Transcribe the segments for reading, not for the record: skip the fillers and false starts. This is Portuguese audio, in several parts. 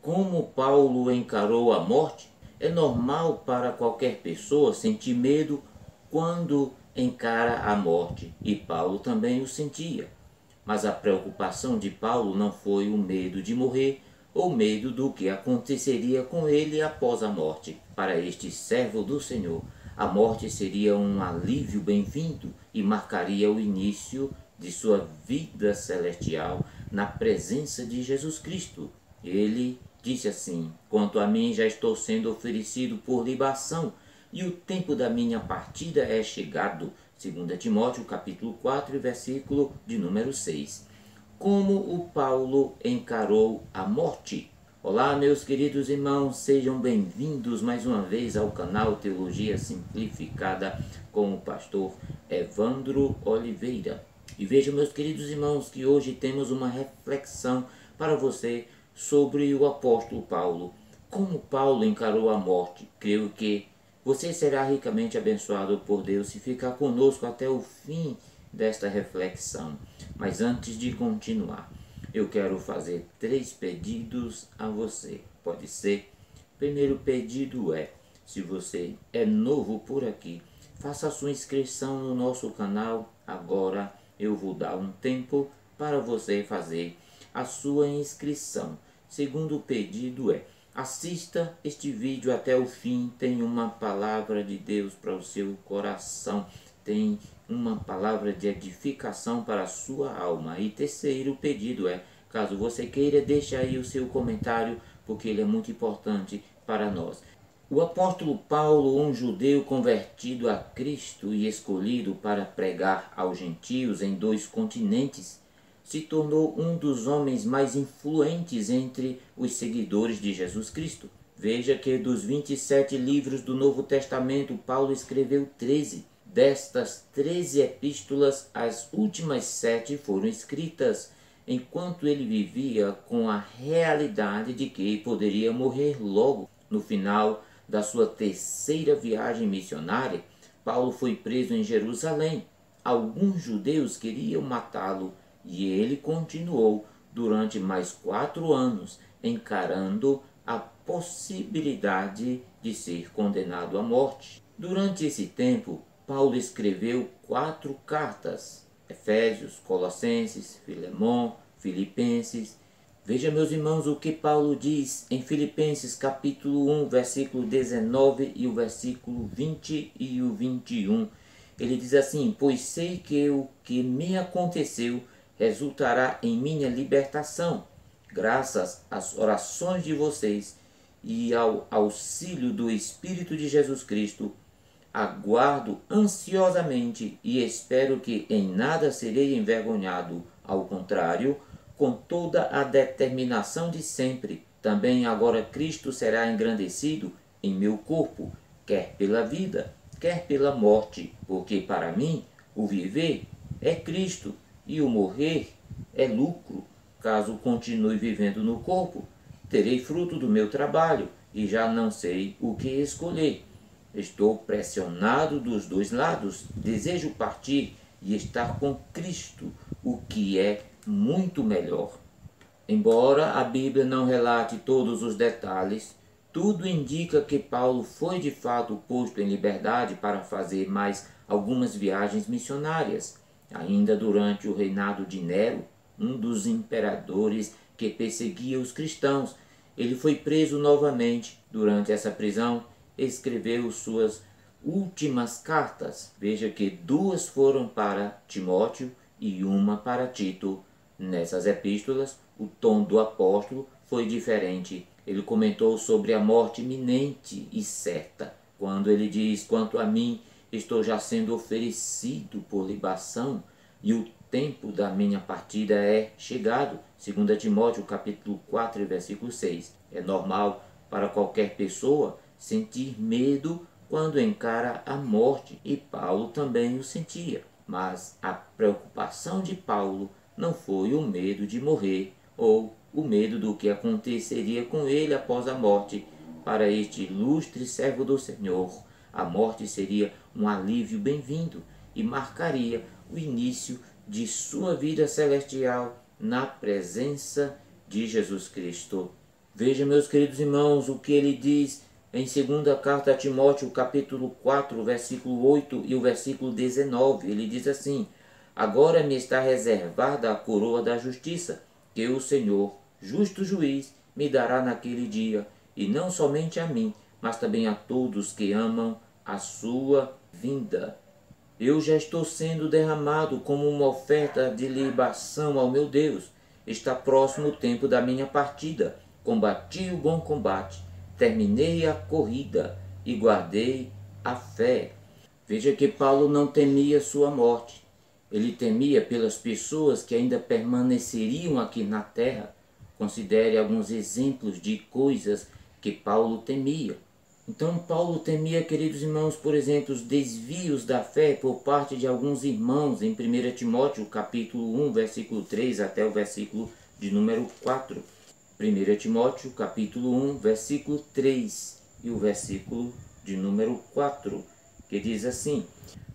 Como Paulo encarou a morte? É normal para qualquer pessoa sentir medo quando encara a morte, e Paulo também o sentia. Mas a preocupação de Paulo não foi o medo de morrer ou medo do que aconteceria com ele após a morte. Para este servo do Senhor, a morte seria um alívio bem-vindo e marcaria o início de sua vida celestial na presença de Jesus Cristo. Ele disse assim: quanto a mim, já estou sendo oferecido por libação, e o tempo da minha partida é chegado. 2 Timóteo capítulo 4, versículo de número 6. Como o Paulo encarou a morte? Olá, meus queridos irmãos, sejam bem-vindos mais uma vez ao canal Teologia Simplificada com o pastor Evandro Oliveira. E vejam, meus queridos irmãos, que hoje temos uma reflexão para você sobre o apóstolo Paulo. Como Paulo encarou a morte? Creio que você será ricamente abençoado por Deus se ficar conosco até o fim desta reflexão. Mas antes de continuar, eu quero fazer 3 pedidos a você. Pode ser? Primeiro pedido é: se você é novo por aqui, faça a sua inscrição no nosso canal. Agora eu vou dar um tempo para você fazer a sua inscrição. Segundo pedido é: assista este vídeo até o fim, tem uma palavra de Deus para o seu coração, tem uma palavra de edificação para a sua alma. E terceiro pedido é: caso você queira, deixe aí o seu comentário, porque ele é muito importante para nós. O apóstolo Paulo, um judeu convertido a Cristo e escolhido para pregar aos gentios em 2 continentes, se tornou um dos homens mais influentes entre os seguidores de Jesus Cristo. Veja que dos 27 livros do Novo Testamento, Paulo escreveu 13. Destas 13 epístolas, as últimas 7 foram escritas enquanto ele vivia com a realidade de que poderia morrer logo. No final da sua 3ª viagem missionária, Paulo foi preso em Jerusalém. Alguns judeus queriam matá-lo, e ele continuou durante mais 4 anos encarando a possibilidade de ser condenado à morte. Durante esse tempo, Paulo escreveu 4 cartas: Efésios, Colossenses, Filemon, Filipenses. Veja, meus irmãos, o que Paulo diz em Filipenses capítulo 1, versículo 19 e o versículo 20 e o 21. Ele diz assim: pois sei que o que me aconteceu resultará em minha libertação, graças às orações de vocês e ao auxílio do Espírito de Jesus Cristo. Aguardo ansiosamente e espero que em nada serei envergonhado. Ao contrário, com toda a determinação de sempre, também agora Cristo será engrandecido em meu corpo, quer pela vida, quer pela morte, porque para mim o viver é Cristo e o morrer é lucro. Caso continue vivendo no corpo, terei fruto do meu trabalho e já não sei o que escolher. Estou pressionado dos 2 lados, desejo partir e estar com Cristo, o que é muito melhor. Embora a Bíblia não relate todos os detalhes, tudo indica que Paulo foi de fato posto em liberdade para fazer mais algumas viagens missionárias. Ainda durante o reinado de Nero, um dos imperadores que perseguia os cristãos, ele foi preso novamente. Durante essa prisão, escreveu suas últimas cartas. Veja que 2 foram para Timóteo e uma para Tito. Nessas epístolas, o tom do apóstolo foi diferente. Ele comentou sobre a morte iminente e certa. Quando ele diz: quanto a mim, estou já sendo oferecido por libação, e o tempo da minha partida é chegado. 2 Timóteo capítulo 4, versículo 6. É normal para qualquer pessoa sentir medo quando encara a morte, e Paulo também o sentia. Mas a preocupação de Paulo não foi o medo de morrer ou o medo do que aconteceria com ele após a morte. Para este ilustre servo do Senhor, a morte seria um alívio bem-vindo e marcaria o início de sua vida celestial na presença de Jesus Cristo. Veja, meus queridos irmãos, o que ele diz em 2ª carta a Timóteo, capítulo 4, versículo 8 e o versículo 19. Ele diz assim: agora me está reservada a coroa da justiça, que o Senhor, justo juiz, me dará naquele dia, e não somente a mim, mas também a todos que amam a sua vinda. Eu já estou sendo derramado como uma oferta de libação ao meu Deus. Está próximo o tempo da minha partida. Combati o bom combate, terminei a corrida e guardei a fé. Veja que Paulo não temia sua morte. Ele temia pelas pessoas que ainda permaneceriam aqui na terra. Considere alguns exemplos de coisas que Paulo temia. Então Paulo temia, queridos irmãos, por exemplo, os desvios da fé por parte de alguns irmãos em 1 Timóteo, capítulo 1, versículo 3 até o versículo de número 4. 1 Timóteo, capítulo 1, versículo 3 e o versículo de número 4, que diz assim: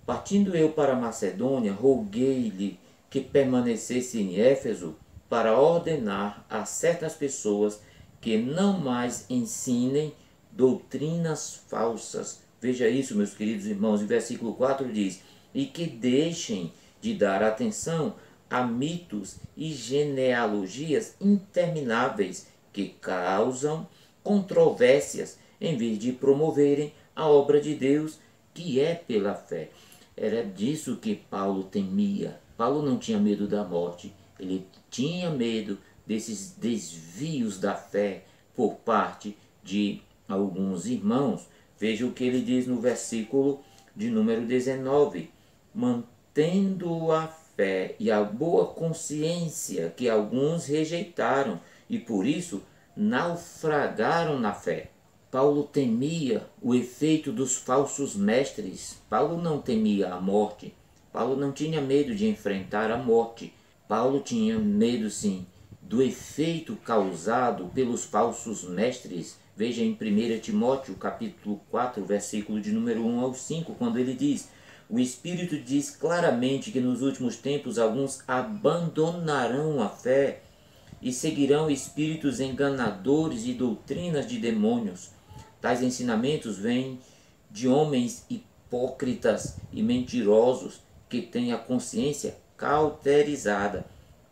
partindo eu para Macedônia, roguei-lhe que permanecesse em Éfeso para ordenar a certas pessoas que não mais ensinem doutrinas falsas. Veja isso, meus queridos irmãos. O versículo 4 diz: e que deixem de dar atenção a mitos e genealogias intermináveis que causam controvérsias, em vez de promoverem a obra de Deus, que é pela fé. Era disso que Paulo temia. Paulo não tinha medo da morte, ele tinha medo desses desvios da fé por parte de alguns irmãos. Veja o que ele diz no versículo de número 19: mantendo a fé e a boa consciência que alguns rejeitaram e por isso naufragaram na fé. Paulo temia o efeito dos falsos mestres. Paulo não temia a morte. Paulo não tinha medo de enfrentar a morte. Paulo tinha medo, sim, do efeito causado pelos falsos mestres. Veja em 1 Timóteo, capítulo 4, versículo de número 1 ao 5, quando ele diz: o Espírito diz claramente que nos últimos tempos alguns abandonarão a fé e seguirão espíritos enganadores e doutrinas de demônios. Tais ensinamentos vêm de homens hipócritas e mentirosos que têm a consciência cauterizada.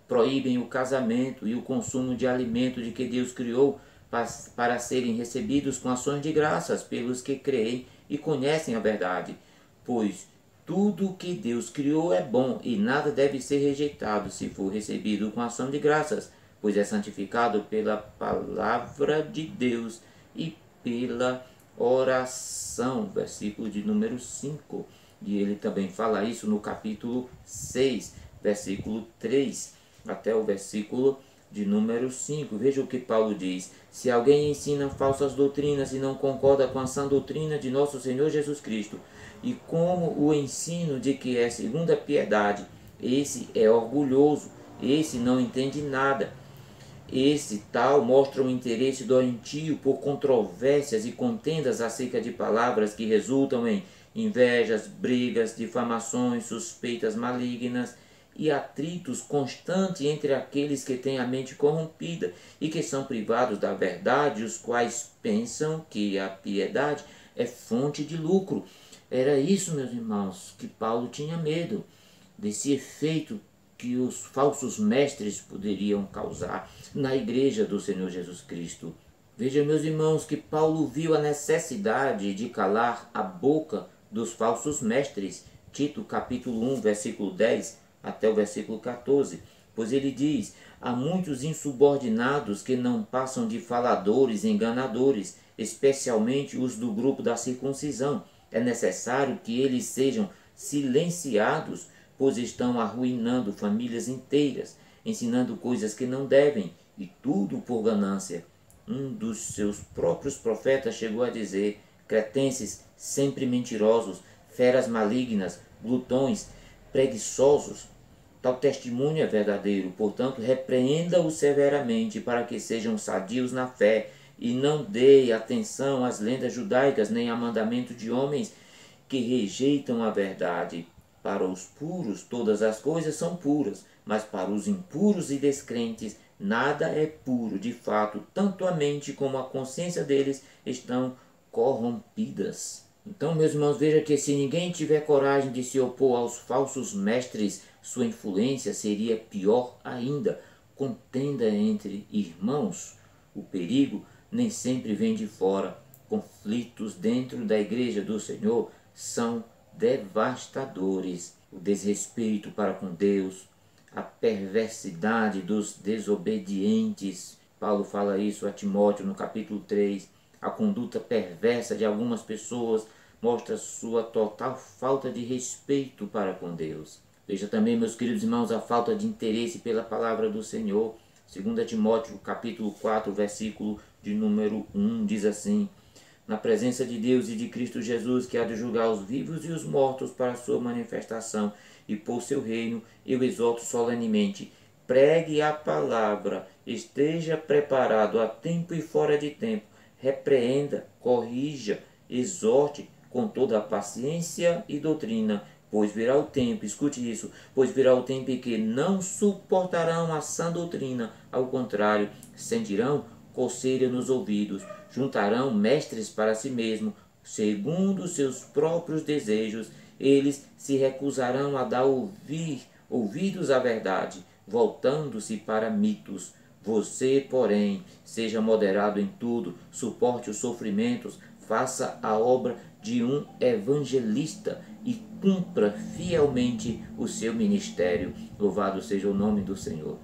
Proíbem o casamento e o consumo de alimento de que Deus criou para serem recebidos com ações de graças pelos que creem e conhecem a verdade. Pois tudo o que Deus criou é bom e nada deve ser rejeitado se for recebido com ação de graças, pois é santificado pela palavra de Deus e pela oração. Versículo de número 5. E ele também fala isso no capítulo 6, versículo 3, até o versículo de número 5. Veja o que Paulo diz: se alguém ensina falsas doutrinas e não concorda com a sã doutrina de nosso Senhor Jesus Cristo, e como o ensino de que é segundo a piedade, esse é orgulhoso, esse não entende nada. Esse tal mostra um interesse doentio por controvérsias e contendas acerca de palavras que resultam em invejas, brigas, difamações, suspeitas malignas e atritos constantes entre aqueles que têm a mente corrompida e que são privados da verdade, os quais pensam que a piedade é fonte de lucro. Era isso, meus irmãos, que Paulo tinha medo, desse efeito que os falsos mestres poderiam causar na igreja do Senhor Jesus Cristo. Veja, meus irmãos, que Paulo viu a necessidade de calar a boca dos falsos mestres. Tito capítulo 1, versículo 10 até o versículo 14. Pois ele diz: há muitos insubordinados que não passam de faladores enganadores, especialmente os do grupo da circuncisão. É necessário que eles sejam silenciados, pois estão arruinando famílias inteiras, ensinando coisas que não devem, e tudo por ganância. Um dos seus próprios profetas chegou a dizer: cretenses sempre mentirosos, feras malignas, glutões, preguiçosos. Tal testemunho é verdadeiro, portanto, repreenda-os severamente, para que sejam sadios na fé, e não dê atenção às lendas judaicas, nem a mandamento de homens que rejeitam a verdade. Para os puros todas as coisas são puras, mas para os impuros e descrentes Nada é puro, de fato, tanto a mente como a consciência deles estão corrompidas. Então, meus irmãos, veja que se ninguém tiver coragem de se opor aos falsos mestres, sua influência seria pior ainda. Contenda entre irmãos. O perigo nem sempre vem de fora. Conflitos dentro da igreja do Senhor são devastadores. O desrespeito para com Deus, a perversidade dos desobedientes. Paulo fala isso a Timóteo no capítulo 3. A conduta perversa de algumas pessoas mostra sua total falta de respeito para com Deus. Veja também, meus queridos irmãos, a falta de interesse pela palavra do Senhor. 2 Timóteo capítulo 4, versículo de número 1, diz assim: na presença de Deus e de Cristo Jesus, que há de julgar os vivos e os mortos para a sua manifestação e por seu reino, eu exorto solenemente: pregue a palavra, esteja preparado a tempo e fora de tempo, repreenda, corrija, exorte com toda a paciência e doutrina, pois virá o tempo, escute isso, pois virá o tempo em que não suportarão a sã doutrina, ao contrário, sentirão coceira nos ouvidos, juntarão mestres para si mesmo, segundo seus próprios desejos, eles se recusarão a dar ouvidos à verdade, voltando-se para mitos. Você, porém, seja moderado em tudo, suporte os sofrimentos, faça a obra de um evangelista e cumpra fielmente o seu ministério. Louvado seja o nome do Senhor.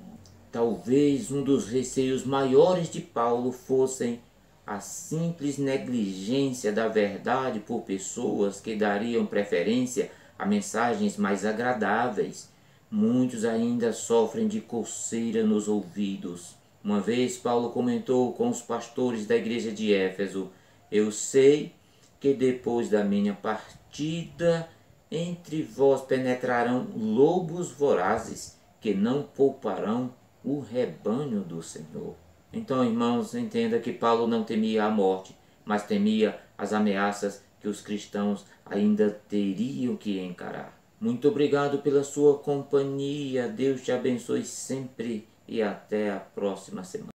Talvez um dos receios maiores de Paulo fossem a simples negligência da verdade por pessoas que dariam preferência a mensagens mais agradáveis. Muitos ainda sofrem de coceira nos ouvidos. Uma vez Paulo comentou com os pastores da igreja de Éfeso: eu sei que depois da minha partida entre vós penetrarão lobos vorazes que não pouparão o rebanho do Senhor. Então, irmãos, entenda que Paulo não temia a morte, mas temia as ameaças que os cristãos ainda teriam que encarar. Muito obrigado pela sua companhia. Deus te abençoe sempre e até a próxima semana.